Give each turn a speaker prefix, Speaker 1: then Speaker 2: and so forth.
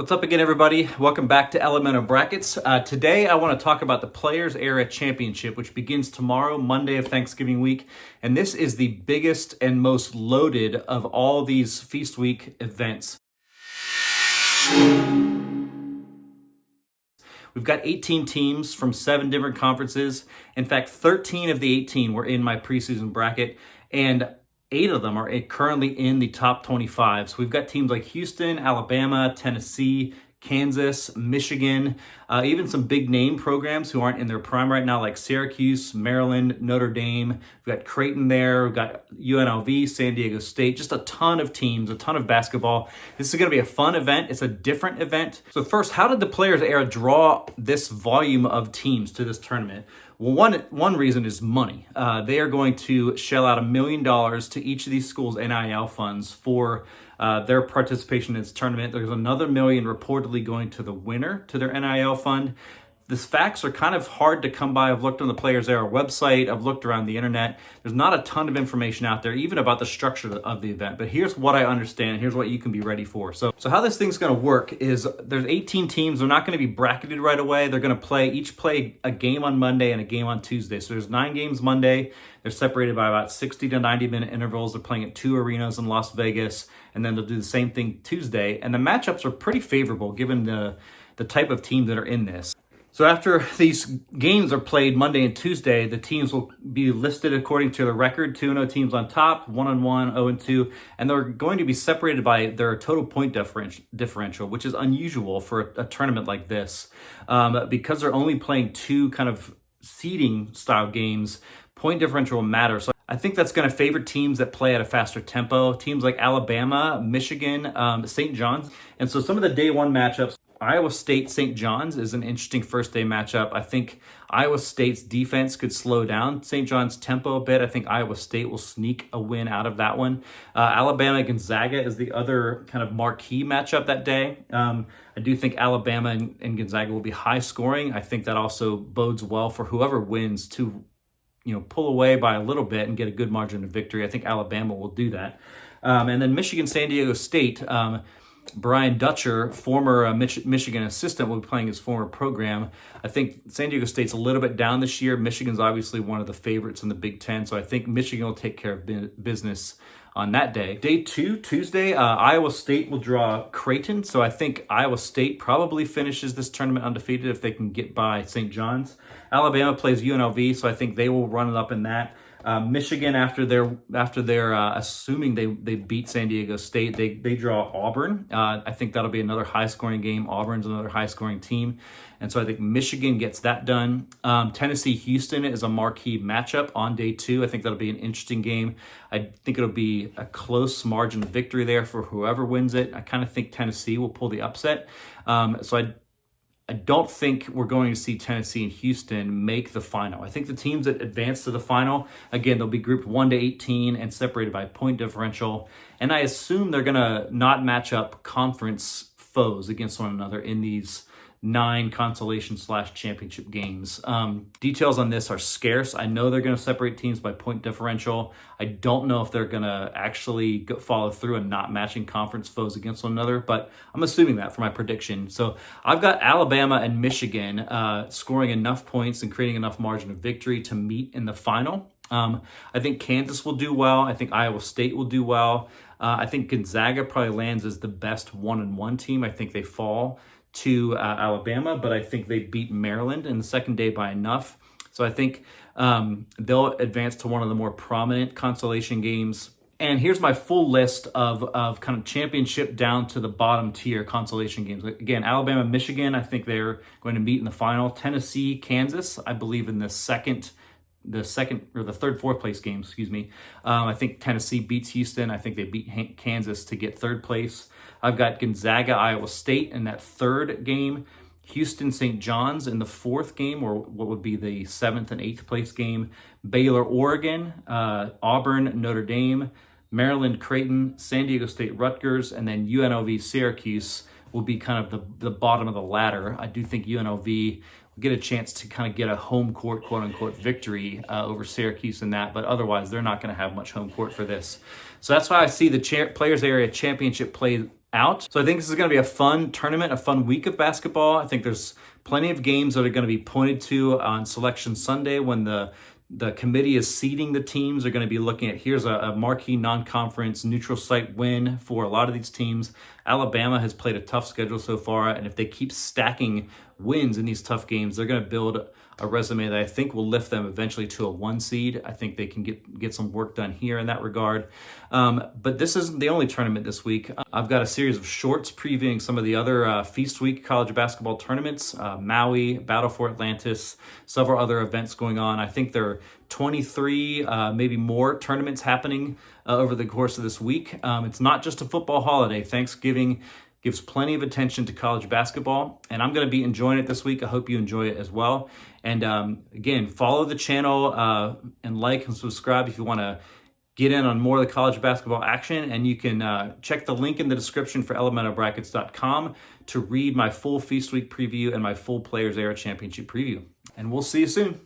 Speaker 1: What's up again, everybody? Welcome back to Ellomeno Brackets. Today, I want to talk about the Players Era Championship, which begins tomorrow, Monday of Thanksgiving week. And this is the biggest and most loaded of all these Feast Week events. We've got 18 teams from 7 different conferences. In fact, 13 of the 18 were in my preseason bracket, and 8 of them are currently in the top 25. So we've got teams like Houston, Alabama, Tennessee, Kansas, Michigan, even some big name programs who aren't in their prime right now, like Syracuse, Maryland, Notre Dame. We've got Creighton there. We've got UNLV, San Diego State, just a ton of teams, a ton of basketball. This is going to be a fun event. It's a different event. So first, how did the Players Era draw this volume of teams to this tournament? Well, one reason is money. They are going to shell out $1 million to each of these schools' NIL funds for their participation in this tournament. There's another $1 million reportedly going to the winner, to their NIL fund. These facts are kind of hard to come by. I've looked on the Players Era website. I've looked around the internet. There's not a ton of information out there, even about the structure of the event. But here's what I understand. Here's what you can be ready for. So how this thing's going to work is there's 18 teams. They're not going to be bracketed right away. They're going to each play a game on Monday and a game on Tuesday. So there's 9 games Monday. They're separated by about 60 to 90-minute intervals. They're playing at 2 arenas in Las Vegas. And then they'll do the same thing Tuesday. And the matchups are pretty favorable given the type of teams that are in this. So after these games are played Monday and Tuesday, the teams will be listed according to their record. 2-0 teams on top, 1-1, 0-2, and they're going to be separated by their total point differential, which is unusual for a tournament like this. Because they're only playing 2 kind of seeding style games, point differential will matter. So I think that's going to favor teams that play at a faster tempo, teams like Alabama, Michigan, St. John's. And so some of the day one matchups, Iowa State, St. John's is an interesting first day matchup. I think Iowa State's defense could slow down St. John's tempo a bit. I think Iowa State will sneak a win out of that one. Alabama Gonzaga is the other kind of marquee matchup that day. I do think Alabama and Gonzaga will be high scoring. I think that also bodes well for whoever wins to, pull away by a little bit and get a good margin of victory. I think Alabama will do that. And then Michigan, San Diego State. Brian Dutcher, former Michigan assistant, will be playing his former program. I think San Diego State's a little bit down this year. Michigan's obviously one of the favorites in the Big Ten, so I think Michigan will take care of business on that day. Day 2, Tuesday, Iowa State will draw Creighton, so I think Iowa State probably finishes this tournament undefeated if they can get by St. John's. Alabama plays UNLV, so I think they will run it up in that. Michigan, after they're assuming they beat San Diego State, they draw Auburn. I think that'll be another high-scoring game. Auburn's another high-scoring team. And so I think Michigan gets that done. Tennessee-Houston is a marquee matchup on day 2. I think that'll be an interesting game. I think it'll be a close margin of victory there for whoever wins it. I kind of think Tennessee will pull the upset. So I don't think we're going to see Tennessee and Houston make the final. I think the teams that advance to the final, again, they'll be grouped 1 to 18 and separated by point differential. And I assume they're going to not match up conference foes against one another in these 9 consolation/championship games. Details on this are scarce. I know they're going to separate teams by point differential. I don't know if they're going to actually follow through and not matching conference foes against one another, but I'm assuming that for my prediction. So I've got Alabama and Michigan scoring enough points and creating enough margin of victory to meet in the final. I think Kansas will do well. I think Iowa State will do well. I think Gonzaga probably lands as the best 1-1 team. I think they fall to Alabama, but I think they beat Maryland in the second day by enough. So I think they'll advance to one of the more prominent consolation games. And here's my full list of kind of championship down to the bottom tier consolation games. Again, Alabama, Michigan, I think they're going to meet in the final. Tennessee, Kansas, I believe in the third, fourth place game, I think Tennessee beats Houston. I think they beat Kansas to get third place. I've got Gonzaga, Iowa State in that third game. Houston, St. John's in the fourth game, or what would be the 7th and 8th place game. Baylor, Oregon, Auburn, Notre Dame, Maryland, Creighton, San Diego State, Rutgers, and then UNLV, Syracuse will be kind of the bottom of the ladder. I do think UNLV will get a chance to kind of get a home court, quote unquote, victory over Syracuse in that, but otherwise they're not going to have much home court for this. So that's why I see the Players Area Championship play out. So I think this is going to be a fun tournament, a fun week of basketball. I think there's plenty of games that are going to be pointed to on Selection Sunday when the committee is seeding the teams. They're going to be looking at, here's a marquee non-conference neutral site win for a lot of these teams. Alabama has played a tough schedule so far, and if they keep stacking wins in these tough games, they're going to build a resume that I think will lift them eventually to a 1 seed. I think they can get some work done here in that regard. But this isn't the only tournament this week. I've got a series of shorts previewing some of the other Feast Week college basketball tournaments, Maui, Battle for Atlantis, several other events going on. I think there are 23, maybe more tournaments happening over the course of this week. It's not just a football holiday. Thanksgiving gives plenty of attention to college basketball, and I'm going to be enjoying it this week. I hope you enjoy it as well. And again, follow the channel and like and subscribe if you want to get in on more of the college basketball action. And you can check the link in the description for ElloMenoBrackets.com to read my full Feast Week preview and my full Players Era Championship preview. And we'll see you soon.